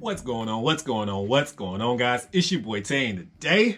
What's going on? What's going on? What's going on, guys? It's your boy Tay, and today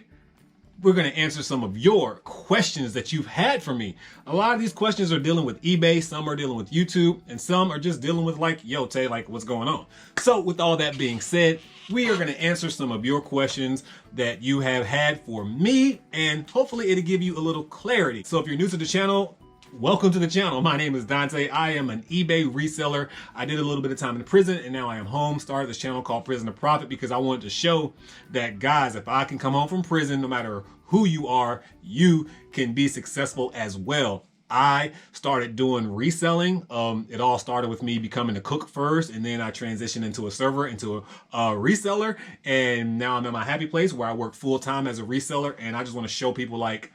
we're going to answer some of your questions that you've had for me. A lot of these questions are dealing with eBay, some are dealing with YouTube, and some are just dealing with like, yo, Tay, like what's going on? So with all that being said, we are going to answer some of your questions that you have had for me, and hopefully it'll give you a little clarity. So if you're new to the channel, welcome to the channel. My name is Dante. I am an eBay reseller. I did a little bit of time in prison and now I am home. Started this channel called Prison2Profit because I wanted to show that, guys, if I can come home from prison, no matter who you are, you can be successful as well. I started doing reselling. It all started with me becoming a cook first, and then I transitioned into a server, into a reseller, and now I'm in my happy place where I work full-time as a reseller, and I just want to show people, like,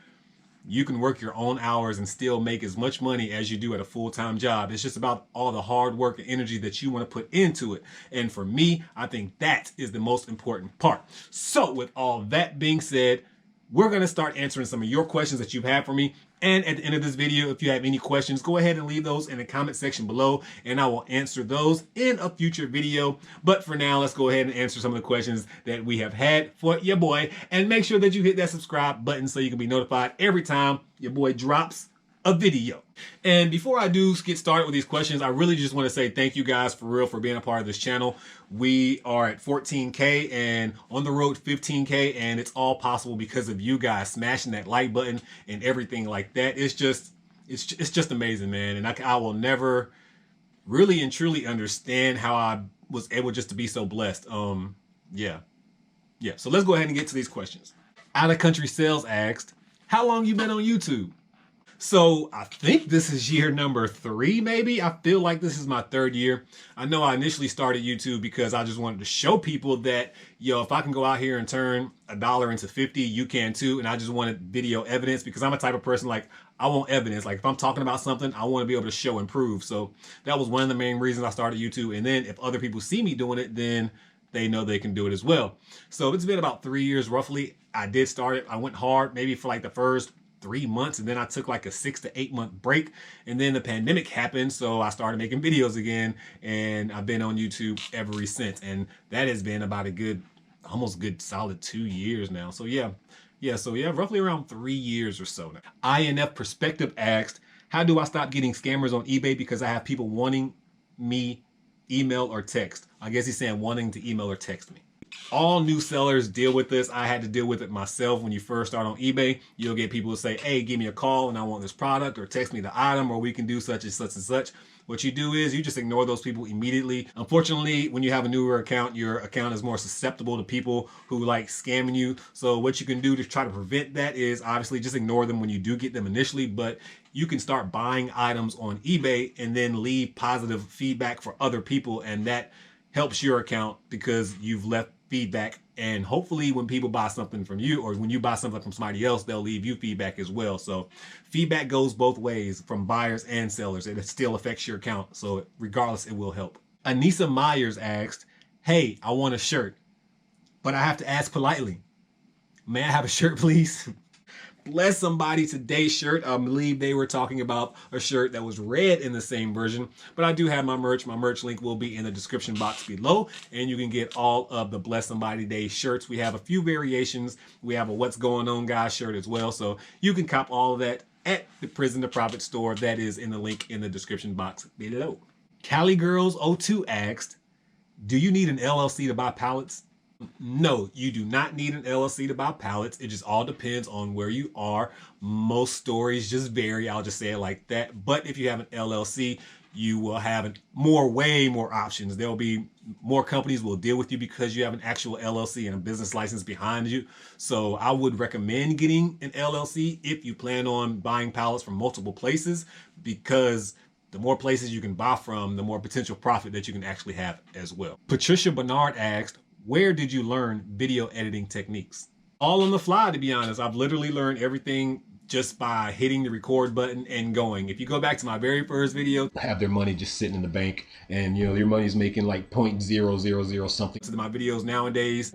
you can work your own hours and still make as much money as you do at a full-time job. It's just about all the hard work and energy that you want to put into it. And for me, I think that is the most important part. So with all that being said, we're going to start answering some of your questions that you've had for me. And at the end of this video, if you have any questions, go ahead and leave those in the comment section below, and I will answer those in a future video. But for now, let's go ahead and answer some of the questions that we have had for your boy. And make sure that you hit that subscribe button so you can be notified every time your boy drops a video. And before I do get started with these questions, I really just want to say thank you guys for real for being a part of this channel. We are at 14K and on the road to 15K, and it's all possible because of you guys smashing that like button and everything like that. It's just amazing, man. And I will never really and truly understand how I was able just to be so blessed. Yeah. So let's go ahead and get to these questions. Out of Country Sales asked, how long you been on YouTube? So I think this is year number 3, maybe. I feel like this is my 3rd year. I know I initially started YouTube because I just wanted to show people that, yo, if I can go out here and turn $1 into 50, you can too. And I just wanted video evidence because I'm a type of person, like, I want evidence. Like, if I'm talking about something, I want to be able to show and prove. So that was one of the main reasons I started YouTube. And then if other people see me doing it, then they know they can do it as well. So it's been about 3 years roughly. I did start it. I went hard maybe for like the first 3 months, and then I took like a 6 to 8 month break, and then the pandemic happened, so I started making videos again, and I've been on YouTube ever since, and that has been about a good, almost good solid 2 years now. So yeah, roughly around 3 years or so now. INF Perspective asked, how do I stop getting scammers on eBay because I have people wanting me email or text? I guess he's saying wanting to email or text me. All new sellers deal with this. I had to deal with it myself. When you first start on eBay, you'll get people who say, hey, give me a call and I want this product, or text me the item, or we can do such and such and such. What you do is you just ignore those people immediately. Unfortunately, when you have a newer account, your account is more susceptible to people who like scamming you. So what you can do to try to prevent that is obviously just ignore them when you do get them initially, but you can start buying items on eBay and then leave positive feedback for other people, and that helps your account because you've left feedback, and hopefully when people buy something from you, or when you buy something from somebody else, they'll leave you feedback as well. So feedback goes both ways from buyers and sellers, and it still affects your account. So regardless, it will help. Anissa Myers asked, hey, I want a shirt, but I have to ask politely, may I have a shirt, please? Bless Somebody Today's shirt. I believe they were talking about a shirt that was red in the same version, but I do have my merch. My merch link will be in the description box below, and you can get all of the Bless Somebody Today shirts. We have a few variations. We have a What's Going On Guys shirt as well, so you can cop all of that at the Prison2Profit store. That is in the link in the description box below. Cali Girls 02 asked, do you need an LLC to buy pallets? No, you do not need an LLC to buy pallets. It just all depends on where you are. Most stories just vary. I'll just say it like that. But if you have an LLC, you will have way more options. There will be more companies will deal with you because you have an actual LLC and a business license behind you. So I would recommend getting an LLC if you plan on buying pallets from multiple places, because the more places you can buy from, the more potential profit that you can actually have as well. Patricia Bernard asked, where did you learn video editing techniques? All on the fly, to be honest. I've literally learned everything just by hitting the record button and going. If you go back to my very first video, have their money just sitting in the bank, and you know your money's making like 0.000 something. To my videos nowadays,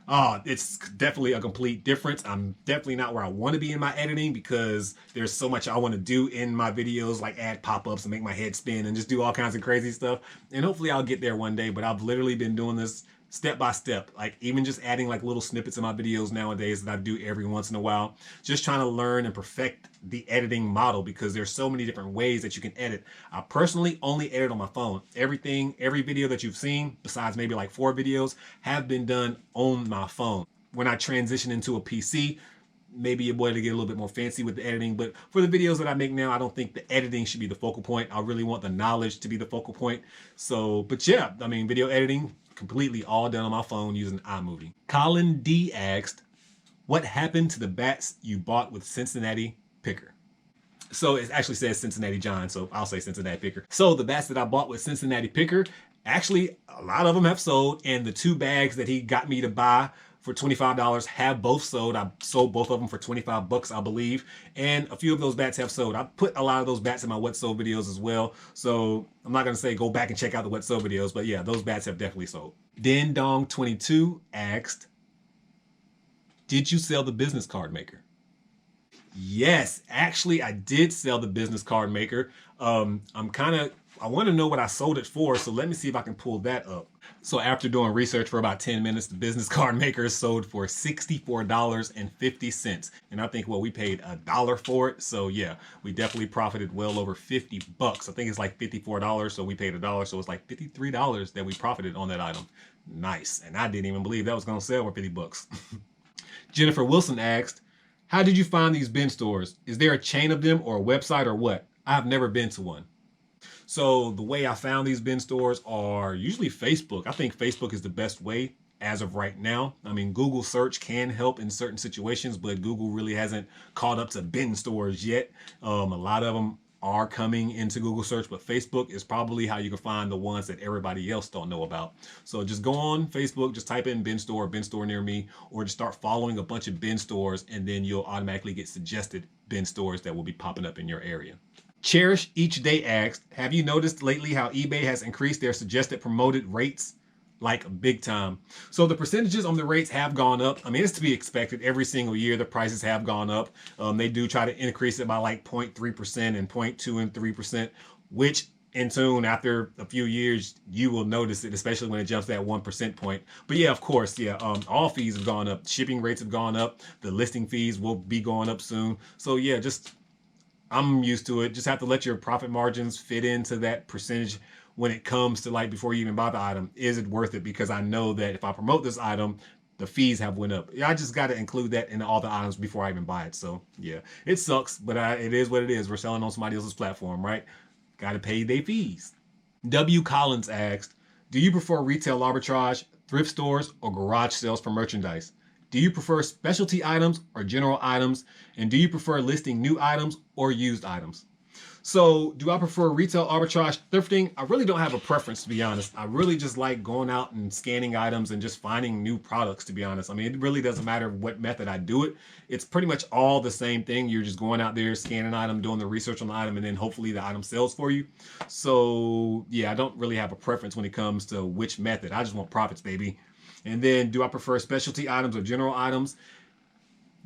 It's definitely a complete difference. I'm definitely not where I want to be in my editing because there's so much I want to do in my videos, like add pop-ups and make my head spin and just do all kinds of crazy stuff. And hopefully I'll get there one day, but I've literally been doing this step by step, like even just adding like little snippets in my videos nowadays that I do every once in a while, just trying to learn and perfect the editing model because there's so many different ways that you can edit. I personally only edit on my phone. Every video that you've seen, besides maybe like 4 videos, have been done on my phone. When I transition into a PC, maybe you're able to get a little bit more fancy with the editing, but for the videos that I make now, I don't think the editing should be the focal point. I really want the knowledge to be the focal point. So, but yeah, I mean, video editing, completely all done on my phone using iMovie. Colin D asked, what happened to the bats you bought with Cincinnati Picker? So it actually says Cincinnati John, so I'll say Cincinnati Picker. So the bats that I bought with Cincinnati Picker, actually a lot of them have sold, and the 2 bags that he got me to buy for $25 have both sold. I sold both of them for 25 bucks, I believe. And a few of those bats have sold. I put a lot of those bats in my what sold videos as well. So I'm not gonna say go back and check out the what sold videos, but yeah, those bats have definitely sold. Den Dong 22 asked, did you sell the business card maker? Yes, actually I did sell the business card maker. I want to know what I sold it for, so let me see if I can pull that up. So after doing research for about 10 minutes, the business card maker sold for $64.50. And I think, well, we paid $1 for it. So yeah, we definitely profited well over 50 bucks. I think it's like $54, so we paid $1. So it's like $53 that we profited on that item. Nice. And I didn't even believe that was going to sell for 50 bucks. Jennifer Wilson asked, how did you find these bin stores? Is there a chain of them or a website or what? I've never been to one. So the way I found these bin stores are usually Facebook. I think Facebook is the best way as of right now. I mean, Google search can help in certain situations, but Google really hasn't caught up to bin stores yet. A lot of them are coming into Google search, but Facebook is probably how you can find the ones that everybody else don't know about. So just go on Facebook, just type in bin store near me, or just start following a bunch of bin stores, and then you'll automatically get suggested bin stores that will be popping up in your area. Cherish Each Day asked, have you noticed lately how eBay has increased their suggested promoted rates? Like big time. So the percentages on the rates have gone up. I mean, it's to be expected. Every single year, the prices have gone up. They do try to increase it by like 0.3% and 0.2 and 3%, which in tune after a few years, you will notice it, especially when it jumps that 1% point. But yeah, of course, yeah, all fees have gone up. Shipping rates have gone up. The listing fees will be going up soon. So yeah, I'm used to it. Just have to let your profit margins fit into that percentage when it comes to like before you even buy the item. Is it worth it? Because I know that if I promote this item, the fees have went up. I just got to include that in all the items before I even buy it. So yeah, it sucks, but it is what it is. We're selling on somebody else's platform, right? Got to pay their fees. W. Collins asked, do you prefer retail arbitrage, thrift stores, or garage sales for merchandise? Do you prefer specialty items or general items? And do you prefer listing new items or used items? So do I prefer retail arbitrage, thrifting? I really don't have a preference, to be honest. I really just like going out and scanning items and just finding new products, to be honest. I mean, it really doesn't matter what method I do it. It's pretty much all the same thing. You're just going out there, scanning an item, doing the research on the item, and then hopefully the item sells for you. So yeah, I don't really have a preference when it comes to which method. I just want profits, baby. And then do I prefer specialty items or general items?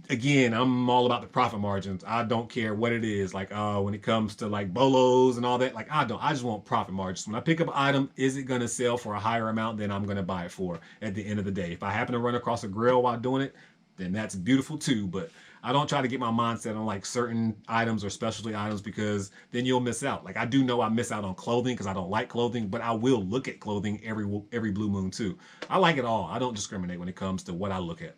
Again, I'm all about the profit margins. I don't care what it is. Like when it comes to like bolos and all that, like I just want profit margins. When I pick up an item, is it going to sell for a higher amount than I'm going to buy it for at the end of the day? If I happen to run across a grill while doing it, then that's beautiful too. But I don't try to get my mindset on like certain items or specialty items because then you'll miss out. Like I do know I miss out on clothing because I don't like clothing, but I will look at clothing every blue moon too. I like it all. I don't discriminate when it comes to what I look at.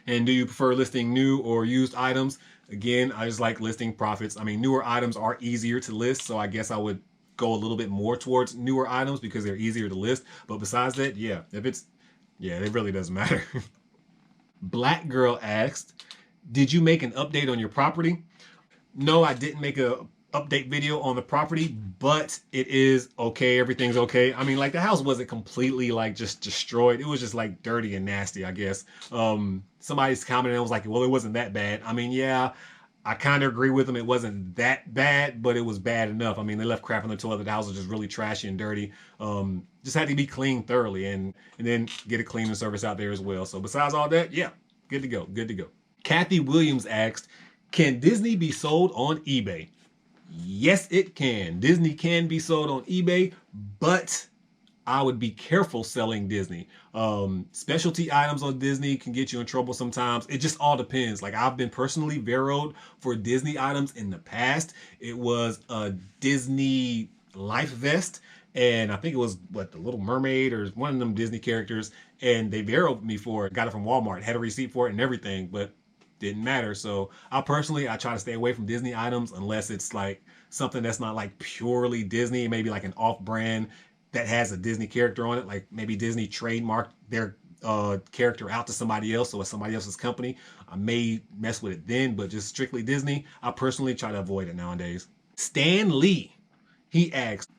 And do you prefer listing new or used items? Again, I just like listing profits. I mean, newer items are easier to list, so I guess I would go a little bit more towards newer items because they're easier to list. But besides that, yeah, it really doesn't matter. Black Girl asked, did you make an update on your property? No, I didn't make a update video on the property, but it is okay. Everything's okay. I mean, like the house wasn't completely like just destroyed. It was just like dirty and nasty, I guess. Somebody's commented and was like, well, it wasn't that bad. I mean, yeah, I kind of agree with them. It wasn't that bad, but it was bad enough. I mean, they left crap in the toilet. The house was just really trashy and dirty. Just had to be cleaned thoroughly and then get a cleaning service out there as well. So besides all that, yeah, good to go, good to go. Kathy Williams asked, can Disney be sold on eBay? Yes, it can. Disney can be sold on eBay, but I would be careful selling Disney. Specialty items on Disney can get you in trouble sometimes. It just all depends. Like I've been personally veroed for Disney items in the past. It was a Disney life vest, and I think it was the Little Mermaid or one of them Disney characters, and they veroed me for it. Got it from Walmart, had a receipt for it and everything, but didn't matter. So I try to stay away from Disney items unless it's like something that's not like purely Disney, maybe like an off-brand that has a Disney character on it, like maybe Disney trademarked their character out to somebody else, so it's somebody else's company. I may mess with it then, but just strictly Disney, I personally try to avoid it nowadays. Stan Lee, he asked,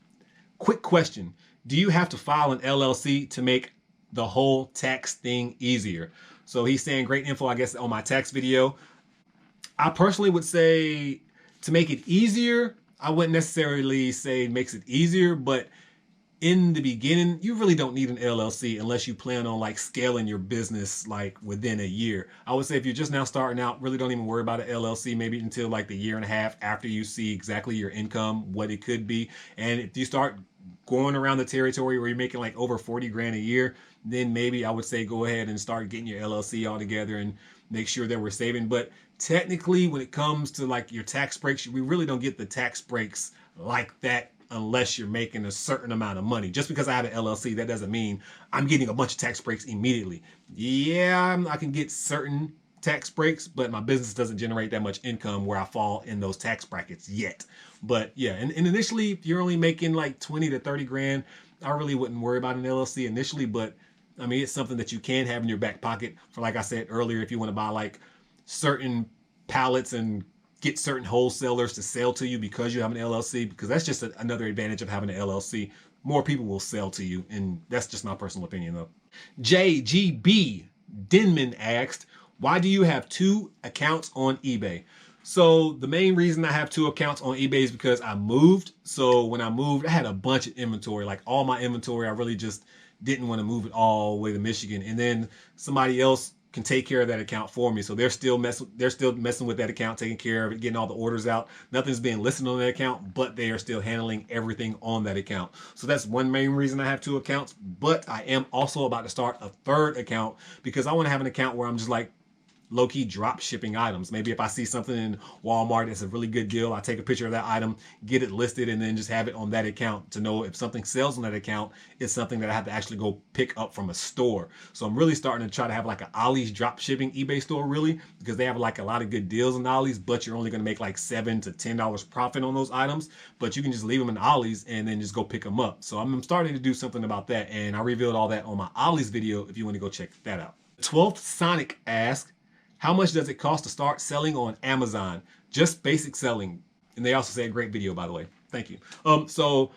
quick question, do you have to file an LLC to make the whole tax thing easier? So he's saying great info, I guess, on my tax video. I personally would say to make it easier, I wouldn't necessarily say it makes it easier, but in the beginning, you really don't need an LLC unless you plan on like scaling your business like within a year. I would say if you're just now starting out, really don't even worry about an LLC, maybe until like the year and a half after you see exactly your income, what it could be. And if you start going around the territory where you're making like over 40 grand a year, then maybe I would say go ahead and start getting your LLC all together and make sure that we're saving. But technically, when it comes to like your tax breaks, we really don't get the tax breaks like that unless you're making a certain amount of money. Just because I have an LLC, that doesn't mean I'm getting a bunch of tax breaks immediately. Yeah, I can get certain tax breaks, but my business doesn't generate that much income where I fall in those tax brackets yet. But yeah, and initially, if you're only making like 20 to 30 grand, I really wouldn't worry about an LLC initially, but I mean, it's something that you can have in your back pocket for, like I said earlier, if you want to buy like certain pallets and get certain wholesalers to sell to you because you have an LLC, because that's just another advantage of having an LLC. More people will sell to you, and that's just my personal opinion though. JGB Denman asked, why do you have 2 accounts on eBay? So the main reason I have 2 accounts on eBay is because I moved. So when I moved, I had a bunch of inventory, like all my inventory. I really just didn't want to move it all the way to Michigan. And then somebody else can take care of that account for me. So they're still messing with that account, taking care of it, getting all the orders out. Nothing's being listed on that account, but they are still handling everything on that account. So that's one main reason I have 2 accounts. But I am also about to start a 3rd account because I want to have an account where I'm just like low-key drop shipping items. Maybe if I see something in Walmart that's a really good deal, I take a picture of that item, get it listed, and then just have it on that account to know if something sells on that account, it's something that I have to actually go pick up from a store. So I'm really starting to try to have like an Ollie's drop shipping eBay store, really, because they have like a lot of good deals in Ollie's, but you're only going to make like $7 to $10 profit on those items, but you can just leave them in Ollie's and then just go pick them up. So I'm starting to do something about that, and I revealed all that on my Ollie's video if you want to go check that out. 12th Sonic asked, how much does it cost to start selling on Amazon? Just basic selling. And they also say a great video, by the way. Thank you. So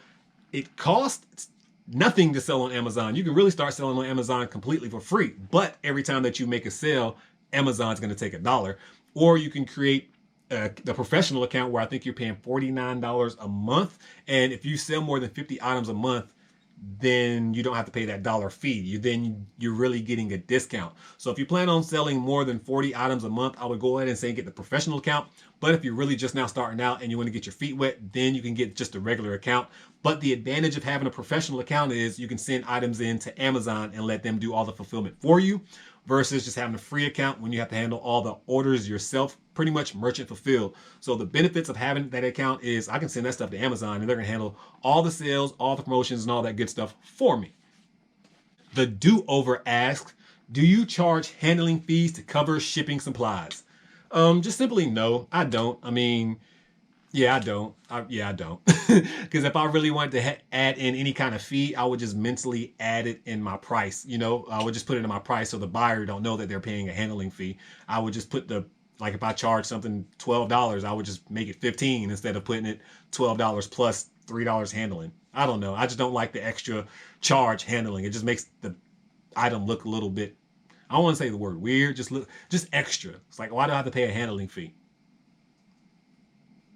it costs nothing to sell on Amazon. You can really start selling on Amazon completely for free. But every time that you make a sale, Amazon's going to take $1. Or you can create the professional account where I think you're paying $49 a month. And if you sell more than 50 items a month, then you don't have to pay that $1 fee. You're really getting a discount. So if you plan on selling more than 40 items a month, I would go ahead and say get the professional account. But if you're really just now starting out and you want to get your feet wet, then you can get just a regular account. But the advantage of having a professional account is you can send items in to Amazon and let them do all the fulfillment for you, versus just having a free account when you have to handle all the orders yourself, pretty much merchant fulfilled. So the benefits of having that account is I can send that stuff to Amazon and they're gonna handle all the sales, all the promotions, and all that good stuff for me. The Do-Over asks, do you charge handling fees to cover shipping supplies? Just simply no, I don't. I mean, yeah, I don't. I don't. Because if I really wanted to add in any kind of fee, I would just mentally add it in my price. You know, I would just put it in my price so the buyer don't know that they're paying a handling fee. I would just put like if I charge something $12, I would just make it $15 instead of putting it $12 plus $3 handling. I don't know. I just don't like the extra charge handling. It just makes the item look a little bit, I don't want to say the word weird, just extra. It's like, why do I have to pay a handling fee?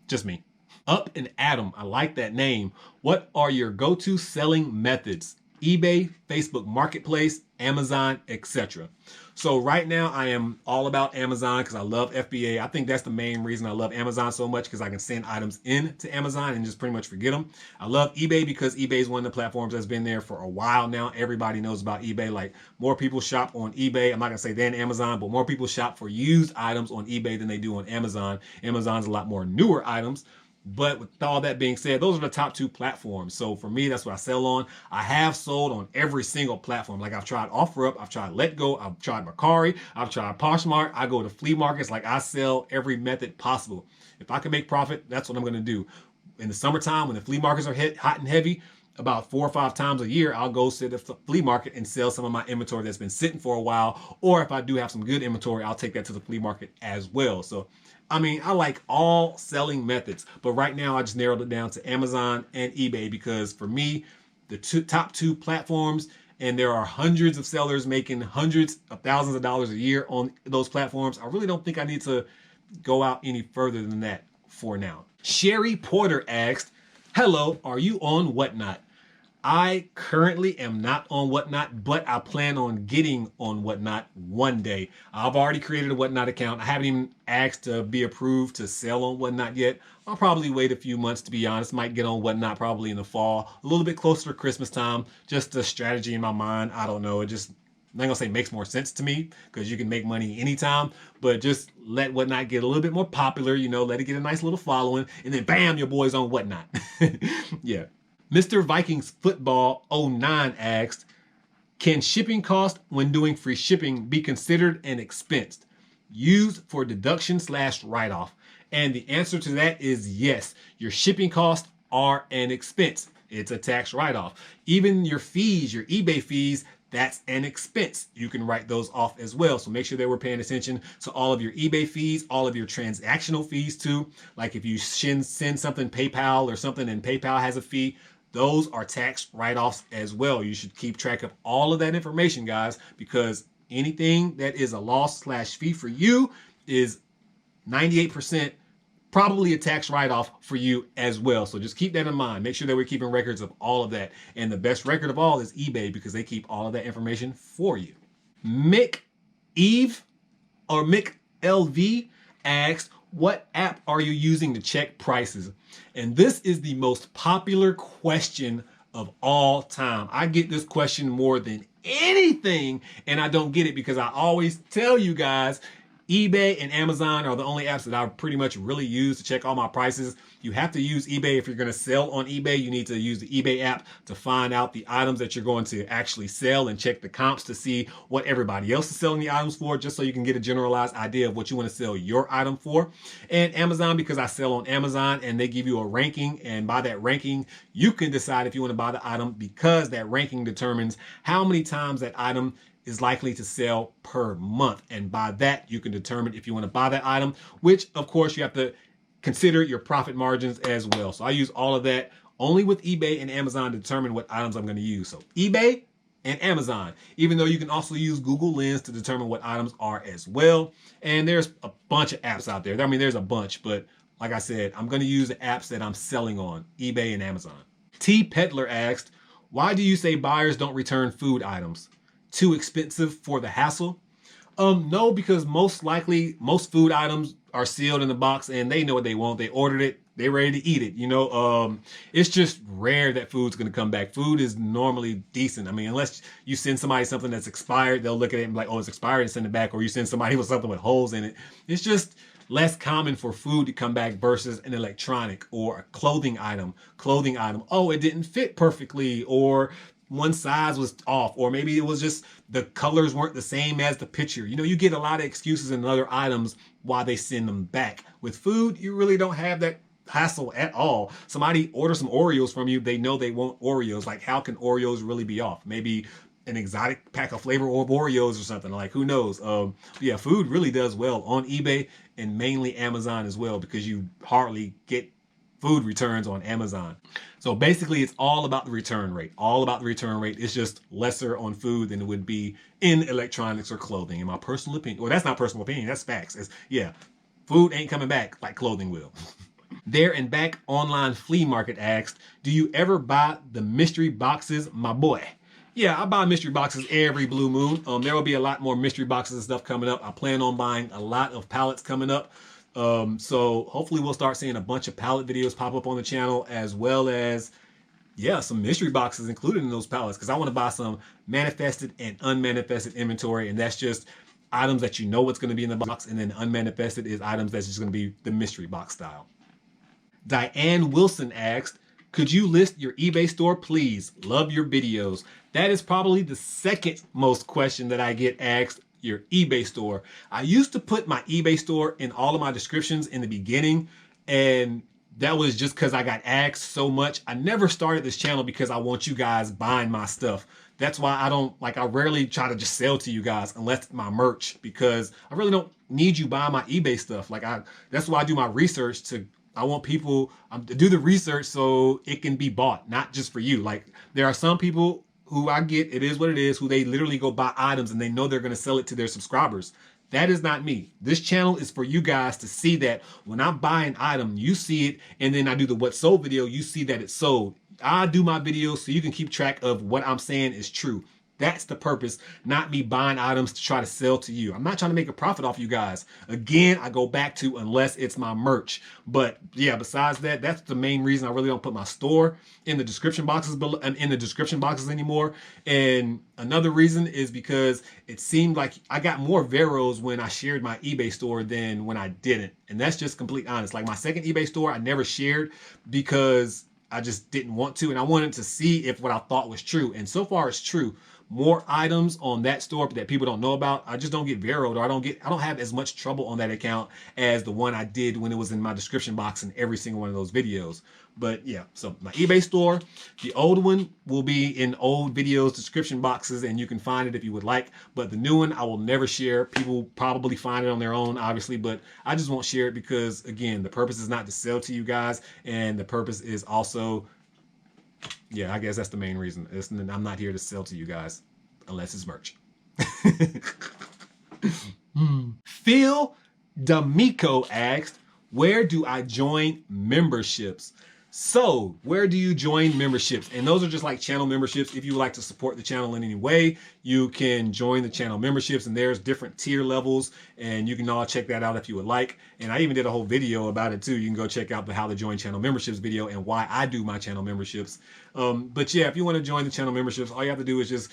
Just me. Up and Adam, I like that name. What are your go-to selling methods? eBay, Facebook Marketplace, Amazon, etc. So right now I am all about Amazon because I love FBA. I think that's the main reason I love Amazon so much, because I can send items in to Amazon and just pretty much forget them. I love eBay because eBay is one of the platforms that's been there for a while now. Everybody knows about eBay. Like, more people shop on eBay. I'm not gonna say than Amazon, but more people shop for used items on eBay than they do on Amazon. Amazon's a lot more newer items. But with all that being said, those are the top two platforms. So for me, that's what I sell on. I have sold on every single platform. Like, I've tried OfferUp, I've tried LetGo, I've tried Mercari, I've tried Poshmark. I go to flea markets. Like, I sell every method possible. If I can make profit, that's what I'm going to do. In the summertime, when the flea markets are hot and heavy, about 4 or 5 times a year, I'll go sit at the flea market and sell some of my inventory that's been sitting for a while. Or if I do have some good inventory, I'll take that to the flea market as well. So, I mean, I like all selling methods, but right now I just narrowed it down to Amazon and eBay because for me, the top two platforms, and there are hundreds of sellers making hundreds of thousands of dollars a year on those platforms. I really don't think I need to go out any further than that for now. Sherry Porter asked, hello, are you on Whatnot? I currently am not on Whatnot, but I plan on getting on Whatnot one day. I've already created a Whatnot account. I haven't even asked to be approved to sell on Whatnot yet. I'll probably wait a few months, to be honest. Might get on Whatnot probably in the fall, a little bit closer to Christmas time. Just a strategy in my mind. I don't know. It just, I'm not gonna say makes more sense to me, because you can make money anytime, but just let Whatnot get a little bit more popular, you know, let it get a nice little following, and then bam, your boy's on Whatnot. Yeah. Mr. Vikings Football 09 asked, can shipping cost when doing free shipping be considered an expense used for deduction / write-off? And the answer to that is yes. Your shipping costs are an expense. It's a tax write-off. Even your fees, your eBay fees, that's an expense. You can write those off as well. So make sure that we're paying attention to all of your eBay fees, all of your transactional fees too. Like if you send something PayPal or something and PayPal has a fee, those are tax write-offs as well. You should keep track of all of that information, guys, because anything that is a loss / fee for you is 98% probably a tax write-off for you as well. So just keep that in mind. Make sure that we're keeping records of all of that. And the best record of all is eBay, because they keep all of that information for you. Mick LV asked, what app are you using to check prices? And this is the most popular question of all time. I get this question more than anything, and I don't get it because I always tell you guys, eBay and Amazon are the only apps that I pretty much really use to check all my prices. You have to use eBay if you're going to sell on eBay. You need to use the eBay app to find out the items that you're going to actually sell and check the comps to see what everybody else is selling the items for, just so you can get a generalized idea of what you want to sell your item for. And Amazon, because I sell on Amazon and they give you a ranking, and by that ranking, you can decide if you want to buy the item, because that ranking determines how many times that item is likely to sell per month. And by that, you can determine if you want to buy that item, which of course you have to consider your profit margins as well. So I use all of that only with eBay and Amazon to determine what items I'm going to use. So eBay and Amazon, even though you can also use Google Lens to determine what items are as well. And there's a bunch of apps out there. I mean, there's a bunch, but like I said, I'm going to use the apps that I'm selling on, eBay and Amazon. T Peddler asked, why do you say buyers don't return food items? Too expensive for the hassle? No, because most likely most food items are sealed in the box and they know what they want. They ordered it, they're ready to eat it. You know, it's just rare that food's going to come back. Food is normally decent. I mean, unless you send somebody something that's expired, they'll look at it and be like, oh, it's expired, and send it back. Or you send somebody with something with holes in it. It's just less common for food to come back versus an electronic or a clothing item. Oh, it didn't fit perfectly, or one size was off, or maybe it was just the colors weren't the same as the picture. You know, you get a lot of excuses in other items why they send them back. With food, you really don't have that hassle at all. Somebody orders some Oreos from you, they know they want Oreos. Like, how can Oreos really be off? Maybe an exotic pack of flavor of Oreos or something, like, who knows? Yeah, food really does well on eBay and mainly Amazon as well, because you hardly get food returns on Amazon. So basically, it's all about the return rate. It's just lesser on food than it would be in electronics or clothing, in my personal opinion. Well, that's not personal opinion, that's facts. Yeah, food ain't coming back like clothing will. There and Back Online Flea Market asked, do you ever buy the mystery boxes, my boy? yeah, I buy mystery boxes every blue moon. There will be a lot more mystery boxes and stuff coming up. I plan on buying a lot of pallets coming up. So hopefully we'll start seeing a bunch of pallet videos pop up on the channel, as well as, yeah, some mystery boxes included in those pallets, because I want to buy some manifested and unmanifested inventory, and that's just items that you know what's going to be in the box, and then unmanifested is items that's just going to be the mystery box style. Diane Wilson asked, could you list your eBay store, please? Love your videos. That is probably the second most question that I get asked, your eBay store. I used to put my eBay store in all of my descriptions in the beginning, and that was just because I got asked so much. I never started this channel because I want you guys buying my stuff. That's why I rarely try to just sell to you guys unless it's my merch, because I really don't need you buying my eBay stuff. That's why I do my research I want people to do the research so it can be bought, not just for you. Like, there are some people who I get, it is what it is, who they literally go buy items and they know they're going to sell it to their subscribers. That is not me. This channel is for you guys to see that when I buy an item, you see it, and then I do the what sold video, you see that it's sold. I do my videos so you can keep track of what I'm saying is true. That's the purpose, not me buying items to try to sell to you. I'm not trying to make a profit off you guys. Again, I go back to unless it's my merch. But yeah, besides that, that's the main reason I really don't put my store in the description boxes anymore. And another reason is because it seemed like I got more Veros when I shared my eBay store than when I didn't. And that's just complete honest. Like, my second eBay store, I never shared because I just didn't want to, and I wanted to see if what I thought was true. And so far it's true. More items on that store that people don't know about. I just don't get Veroed, or I don't have as much trouble on that account as the one I did when it was in my description box in every single one of those videos. But yeah, so my eBay store, the old one will be in old videos, description boxes, and you can find it if you would like. But the new one, I will never share. People probably find it on their own, obviously, but I just won't share it because, again, the purpose is not to sell to you guys, and the purpose is also, yeah, I guess that's the main reason. I'm not here to sell to you guys unless it's merch. Phil D'Amico asked, where do I join memberships? So where do you join memberships? And those are just like channel memberships. If you would like to support the channel in any way, you can join the channel memberships, and there's different tier levels, and you can all check that out if you would like. And I even did a whole video about it too. You can go check out the how to join channel memberships video and why I do my channel memberships. But yeah, if you want to join the channel memberships, all you have to do is just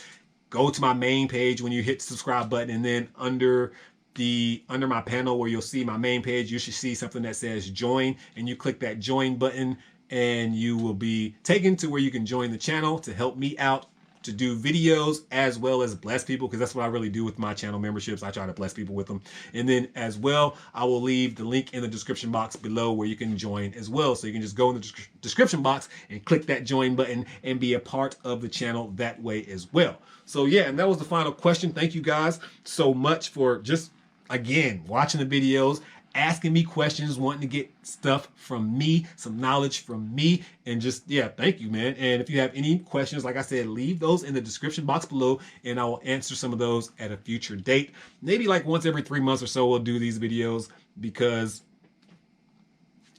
go to my main page when you hit the subscribe button, and then under my panel where you'll see my main page, you should see something that says join, and you click that join button, and you will be taken to where you can join the channel to help me out to do videos as well as bless people, because that's what I really do with my channel memberships. I try to bless people with them. And then as well, I will leave the link in the description box below where you can join as well. So you can just go in the description box and click that join button and be a part of the channel that way as well. So yeah, and that was the final question. Thank you guys so much for just, again, watching the videos, asking me questions, wanting to get stuff from me, some knowledge from me, and just, yeah, thank you, man. And if you have any questions, like I said, leave those in the description box below, and I will answer some of those at a future date. Maybe like once every 3 months or so we'll do these videos, because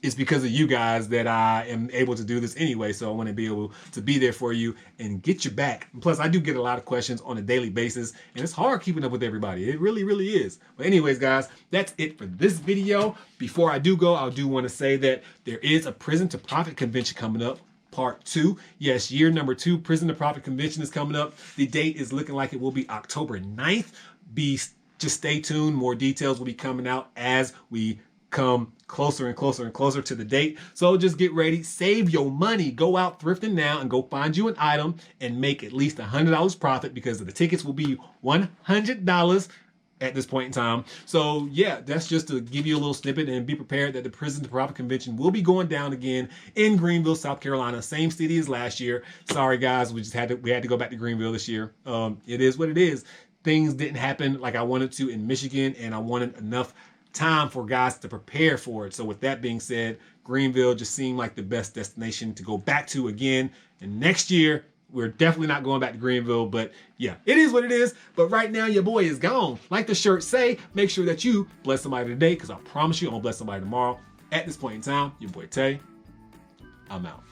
it's because of you guys that I am able to do this anyway. So I want to be able to be there for you and get your back. And plus, I do get a lot of questions on a daily basis, and it's hard keeping up with everybody. It really, really is. But anyways, guys, that's it for this video. Before I do go, I do want to say that there is a Prison to Profit convention coming up. Part 2. Yes, year number 2 Prison to Profit convention is coming up. The date is looking like it will be October 9th. Just stay tuned. More details will be coming out as we come closer and closer and closer to the date. So just get ready, save your money, go out thrifting now and go find you an item and make at least $100 profit, because the tickets will be $100 at this point in time. So yeah, that's just to give you a little snippet, and be prepared that the Prison to Profit convention will be going down again in Greenville, South Carolina, same city as last year. Sorry guys, we had to go back to Greenville this year. It is what it is. Things didn't happen like I wanted to in Michigan, and I wanted enough time for guys to prepare for it. So with that being said, Greenville just seemed like the best destination to go back to again. And next year, we're definitely not going back to Greenville, but yeah, it is what it is. But right now, your boy is gone. Like the shirts say, make sure that you bless somebody today, because I promise you I'm gonna bless somebody tomorrow. At this point in time, your boy Tay, I'm out.